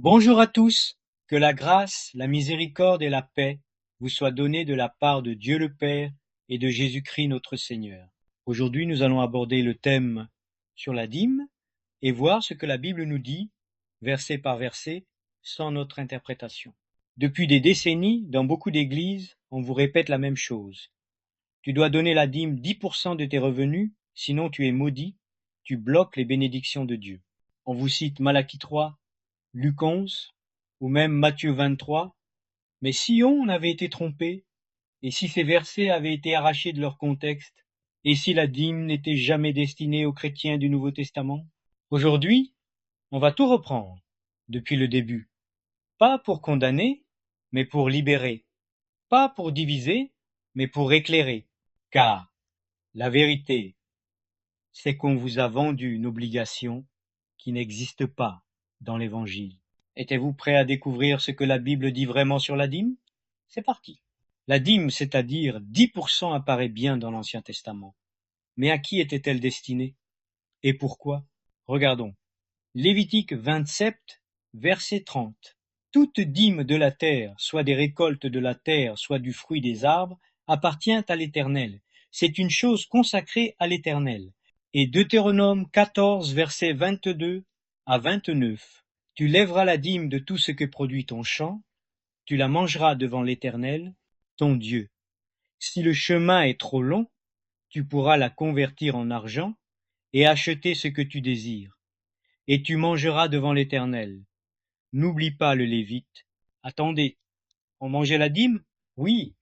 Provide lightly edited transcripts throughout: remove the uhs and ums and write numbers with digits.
Bonjour à tous, que la grâce, la miséricorde et la paix vous soient données de la part de Dieu le Père et de Jésus-Christ notre Seigneur. Aujourd'hui, nous allons aborder le thème sur la dîme et voir ce que la Bible nous dit, verset par verset, sans notre interprétation. Depuis des décennies, dans beaucoup d'églises, on vous répète la même chose. Tu dois donner la dîme 10% de tes revenus, sinon tu es maudit, tu bloques les bénédictions de Dieu. On vous cite Malachie 3, Luc 11 ou même Matthieu 23. Mais si on avait été trompé, et si ces versets avaient été arrachés de leur contexte, et si la dîme n'était jamais destinée aux chrétiens du Nouveau Testament? Aujourd'hui, on va tout reprendre, depuis le début. Pas pour condamner, mais pour libérer. Pas pour diviser, mais pour éclairer. Car la vérité, c'est qu'on vous a vendu une obligation qui n'existe pas dans l'Évangile. Êtes-vous prêt à découvrir ce que la Bible dit vraiment sur la dîme? C'est parti. La dîme, c'est-à-dire 10%, apparaît bien dans l'Ancien Testament. Mais à qui était-elle destinée? Et pourquoi? Regardons. Lévitique 27, verset 30. Toute dîme de la terre, soit des récoltes de la terre, soit du fruit des arbres, appartient à l'Éternel. C'est une chose consacrée à l'Éternel. Et Deutéronome 14, versets 22 à 29. Tu lèveras la dîme de tout ce que produit ton champ, tu la mangeras devant l'Éternel, ton Dieu. Si le chemin est trop long, tu pourras la convertir en argent et acheter ce que tu désires. Et tu mangeras devant l'Éternel. N'oublie pas le Lévite. Attendez, on mangeait la dîme? Oui,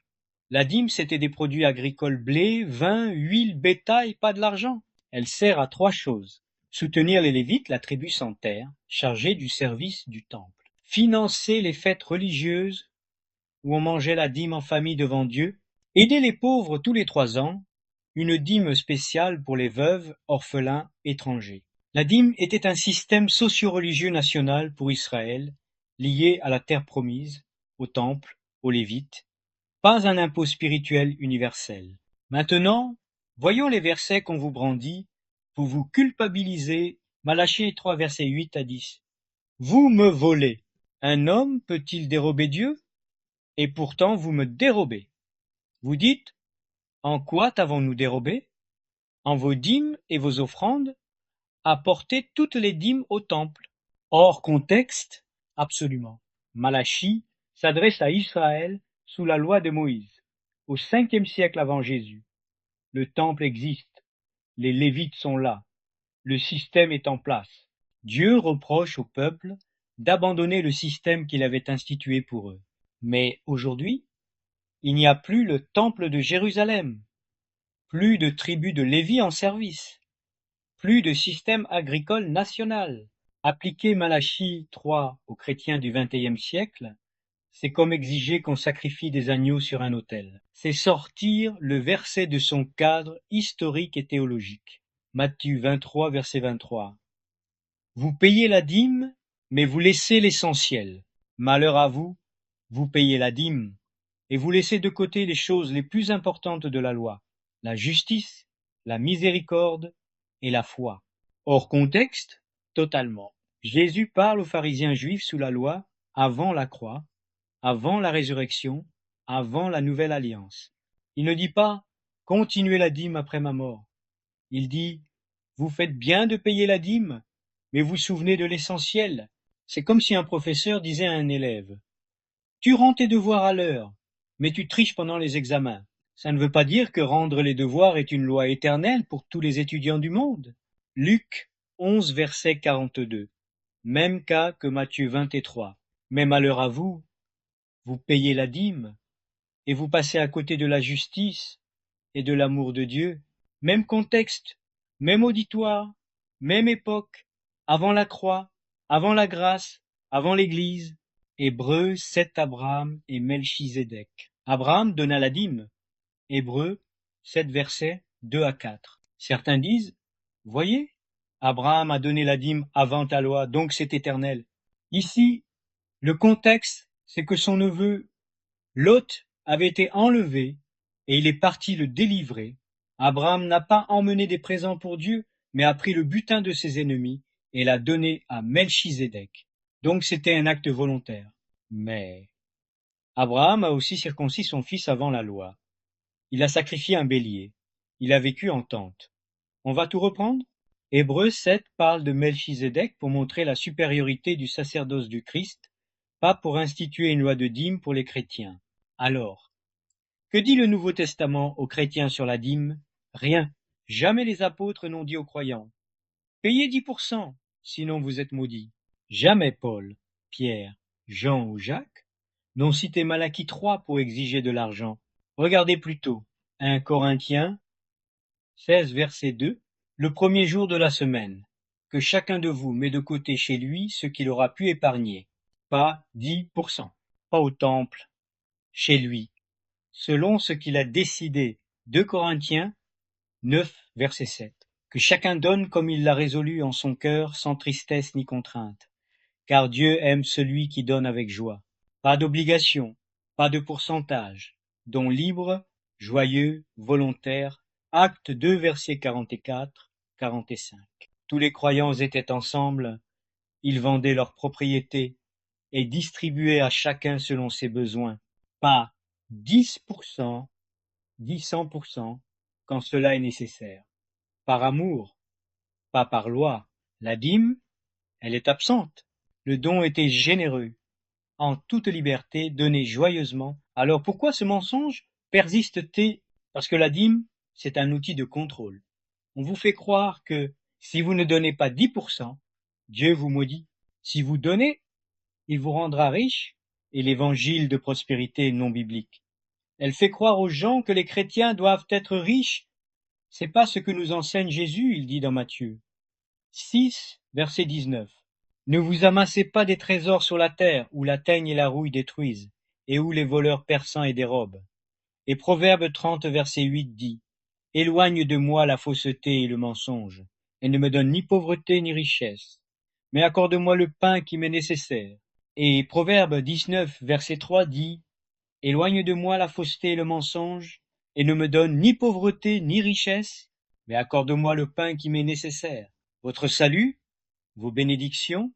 la dîme c'était des produits agricoles, blé, vin, huile, bétail, pas de l'argent. Elle sert à 3 choses. Soutenir les Lévites, la tribu sans terre, chargée du service du temple. Financer les fêtes religieuses où on mangeait la dîme en famille devant Dieu. Aider les pauvres tous les 3 ans. Une dîme spéciale pour les veuves, orphelins, étrangers. La dîme était un système socio-religieux national pour Israël, lié à la terre promise, au temple, aux Lévites, pas un impôt spirituel universel. Maintenant, voyons les versets qu'on vous brandit pour vous culpabiliser. Malachie 3, versets 8 à 10. Vous me volez. Un homme peut-il dérober Dieu? Et pourtant vous me dérobez. Vous dites, en quoi t'avons-nous dérobé? En vos dîmes et vos offrandes? Apportez toutes les dîmes au temple. Hors contexte, absolument. Malachie s'adresse à Israël sous la loi de Moïse, au 5e siècle avant Jésus. Le temple existe, les Lévites sont là, le système est en place. Dieu reproche au peuple d'abandonner le système qu'il avait institué pour eux. Mais aujourd'hui, il n'y a plus le temple de Jérusalem, plus de tribu de Lévi en service, plus de système agricole national. Appliquer Malachie 3 aux chrétiens du XXe siècle, c'est comme exiger qu'on sacrifie des agneaux sur un autel. C'est sortir le verset de son cadre historique et théologique. Matthieu 23, verset 23. Vous payez la dîme, mais vous laissez l'essentiel. Malheur à vous, vous payez la dîme, et vous laissez de côté les choses les plus importantes de la loi, la justice, la miséricorde et la foi. Hors contexte, totalement. Jésus parle aux pharisiens juifs sous la loi, avant la croix, avant la résurrection, avant la nouvelle alliance. Il ne dit pas « continuez la dîme après ma mort ». Il dit « vous faites bien de payer la dîme, mais vous souvenez de l'essentiel ». C'est comme si un professeur disait à un élève « tu rends tes devoirs à l'heure, mais tu triches pendant les examens ». Ça ne veut pas dire que rendre les devoirs est une loi éternelle pour tous les étudiants du monde. Luc 11, verset 42. Même cas que Matthieu 23. Mais malheur à vous, vous payez la dîme, et vous passez à côté de la justice et de l'amour de Dieu. Même contexte, même auditoire, même époque, avant la croix, avant la grâce, avant l'Église. Hébreux 7, Abraham et Melchizedek. Abraham donna la dîme. Hébreux 7, versets 2 à 4. Certains disent, voyez, Abraham a donné la dîme avant ta loi, donc c'est éternel. Ici, le contexte, c'est que son neveu, Lot, avait été enlevé et il est parti le délivrer. Abraham n'a pas emmené des présents pour Dieu, mais a pris le butin de ses ennemis et l'a donné à Melchizedek. Donc c'était un acte volontaire. Mais Abraham a aussi circoncis son fils avant la loi. Il a sacrifié un bélier. Il a vécu en tente. On va tout reprendre? Hébreux 7 parle de Melchizedek pour montrer la supériorité du sacerdoce du Christ, pas pour instituer une loi de dîme pour les chrétiens. Alors, que dit le Nouveau Testament aux chrétiens sur la dîme? Rien. Jamais les apôtres n'ont dit aux croyants: payez 10%, sinon vous êtes maudits. Jamais Paul, Pierre, Jean ou Jacques n'ont cité Malachie 3 pour exiger de l'argent. Regardez plutôt 1 Corinthiens 16, verset 2, le premier jour de la semaine, que chacun de vous met de côté chez lui ce qu'il aura pu épargner, pas 10%, pas au temple, chez lui, selon ce qu'il a décidé. 2 Corinthiens 9, verset 7. Que chacun donne comme il l'a résolu en son cœur, sans tristesse ni contrainte, car Dieu aime celui qui donne avec joie. Pas d'obligation, pas de pourcentage, don libre, joyeux, volontaire. Acte 2, versets 44, 45. Tous les croyants étaient ensemble, ils vendaient leurs propriétés et distribuaient à chacun selon ses besoins. Pas 10%, 100% quand cela est nécessaire. Par amour, pas par loi. La dîme, elle est absente. Le don était généreux, en toute liberté, donné joyeusement. Alors pourquoi ce mensonge persiste-t-il? Parce que la dîme, c'est un outil de contrôle. On vous fait croire que si vous ne donnez pas 10%, Dieu vous maudit. Si vous donnez, il vous rendra riche, et l'évangile de prospérité non biblique. Elle fait croire aux gens que les chrétiens doivent être riches. C'est pas ce que nous enseigne Jésus, il dit dans Matthieu 6, verset 19. Ne vous amassez pas des trésors sur la terre, où la teigne et la rouille détruisent, et où les voleurs perçants et dérobent. Et Proverbe 30, verset 8 dit: éloigne de moi la fausseté et le mensonge, et ne me donne ni pauvreté ni richesse, mais accorde-moi le pain qui m'est nécessaire. Et Proverbe 19, verset 3 dit: éloigne de moi la fausseté et le mensonge, et ne me donne ni pauvreté ni richesse, mais accorde-moi le pain qui m'est nécessaire. Votre salut, vos bénédictions,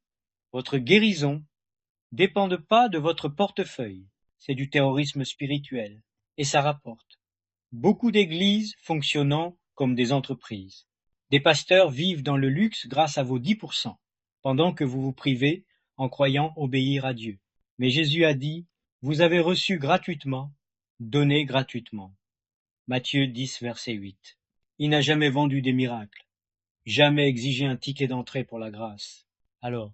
votre guérison dépendent pas de votre portefeuille. C'est du terrorisme spirituel. Et ça rapporte. Beaucoup d'églises fonctionnant comme des entreprises. Des pasteurs vivent dans le luxe grâce à vos 10%, pendant que vous vous privez en croyant obéir à Dieu. Mais Jésus a dit: vous avez reçu gratuitement, donnez gratuitement. Matthieu 10, verset 8. Il n'a jamais vendu des miracles, jamais exigé un ticket d'entrée pour la grâce. Alors,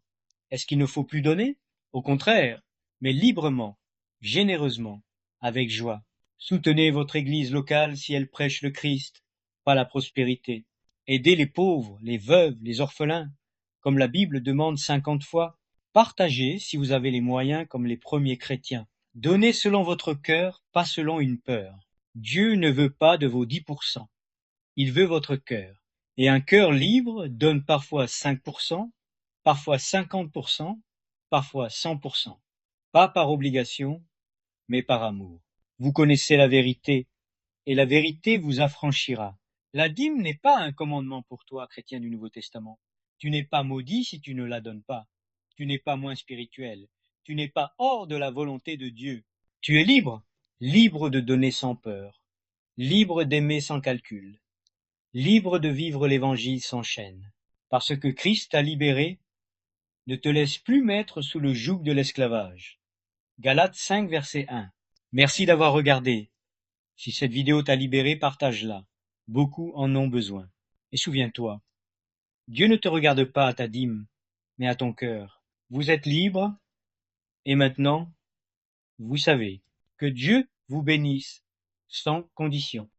est-ce qu'il ne faut plus donner? Au contraire, mais librement, généreusement, avec joie. Soutenez votre église locale si elle prêche le Christ, pas la prospérité. Aidez les pauvres, les veuves, les orphelins, comme la Bible demande 50 fois. Partagez si vous avez les moyens comme les premiers chrétiens. Donnez selon votre cœur, pas selon une peur. Dieu ne veut pas de vos 10%. Il veut votre cœur. Et un cœur libre donne parfois 5%, parfois 50%, parfois 100%. Pas par obligation, mais par amour. Vous connaissez la vérité, et la vérité vous affranchira. La dîme n'est pas un commandement pour toi, chrétien du Nouveau Testament. Tu n'es pas maudit si tu ne la donnes pas. Tu n'es pas moins spirituel. Tu n'es pas hors de la volonté de Dieu. Tu es libre, libre de donner sans peur, libre d'aimer sans calcul, libre de vivre l'évangile sans chaîne. Parce que Christ t'a libéré, ne te laisse plus mettre sous le joug de l'esclavage. Galates 5, verset 1. Merci d'avoir regardé. Si cette vidéo t'a libéré, partage-la. Beaucoup en ont besoin. Et souviens-toi, Dieu ne te regarde pas à ta dîme, mais à ton cœur. Vous êtes libre, et maintenant, vous savez que Dieu vous bénisse sans condition.